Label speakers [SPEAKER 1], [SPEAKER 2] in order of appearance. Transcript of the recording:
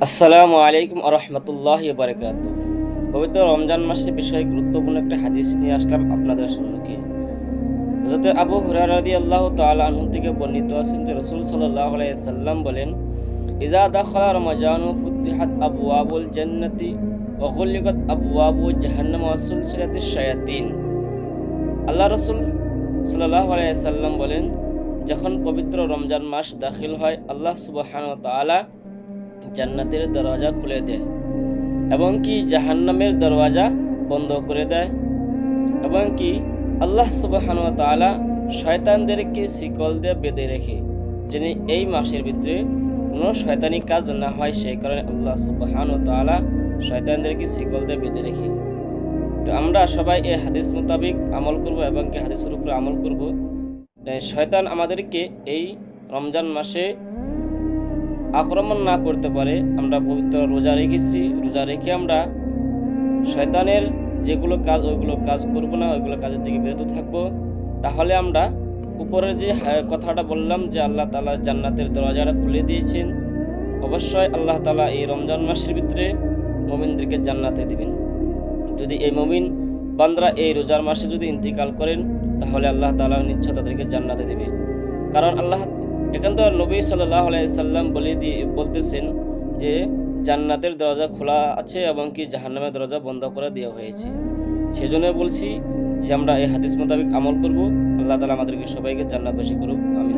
[SPEAKER 1] আসসালামু আলাইকুম আরহামতুল্লাহি ওয়া বারাকাতুহু। পবিত্র রমজান মাসের বিষয়ে গুরুত্বপূর্ণ একটা হাদিস নিয়ে আসলাম আপনাদের সম্মুখে। হযরত আবু হুরায়রা রাদিয়াল্লাহু তাআলা আনহু থেকে বর্ণিত আছেন যে রাসূল সাল্লাল্লাহু আলাইহি সাল্লাম বলেন, ইযা দাখালা রমাজানু ফুতিহাত আবওয়াবুল জান্নাতি ওয়া গুলিকাত আবওয়াবু জাহান্নাম ওয়া সুলসিলাতিশ শায়াতিন। আল্লাহ রাসূল সাল্লাল্লাহু আলাইহি সাল্লাম বলেন, যখন পবিত্র রমজান মাস দাখিল হয়, আল্লাহ সুবহানাহু ওয়া তাআলা জান্নাতের দরওয়াজা খুলে দেয় এবং কি জাহান্নামের দরওয়াজা বন্ধ করে দেয় এবং কি আল্লাহ সুবহানাহু ওয়া তাআলা শয়তানদেরকে শিকল দিয়ে বেঁধে রেখে, যিনি এই মাসের ভিতরে কোনো শয়তানি কাজ না হয় সেই কারণে আল্লাহ সুবহানাহু ওয়া তাআলা শয়তানদেরকে শিকল দিয়ে বেঁধে রেখে। তো আমরা সবাই এই হাদিস মোতাবেক আমল করব এবং কি হাদিসের উপরে আমল করব। শয়তান আমাদেরকে এই রমজান মাসে আক্রমণ না করতে পারে। আমরা পবিত্র রোজা রেখেছি, রোজা রেখে আমরা শয়তানের যেগুলো কাজ ওইগুলো কাজ করব না, ওইগুলো কাজের থেকে বিরত থাকবো। তাহলে আমরা উপরের যে কথাটা বললাম যে আল্লাহ তাআলা জান্নাতের দরওয়াজাটা খুলে দিয়েছেন, অবশ্যই আল্লাহ তাআলা এই রমজান মাসের ভিতরে মুমিনদেরকে জান্নাতে দিবেন। যদি এই মুমিন বান্দারা এই রোজার মাসে যদি ইন্তিকাল করেন, তাহলে আল্লাহ তাআলা নিশ্চয় তাদেরকে জান্নাতে দিবে। কারণ আল্লাহ এখান তো নবী সাল্লাল্লাহু আলাইহি সাল্লাম বলতেছেন যে জান্নাতের দরজা খোলা আছে এবং কি জাহান্নামের দরজা বন্ধ করে দেওয়া হয়েছে। সেজন্য বলছি যে আমরা এই হাদিস মোতাবেক আমল করব। আল্লাহ তাআলা আমাদেরকে সবাইকে জান্নাতবাসী করুক। আমিন।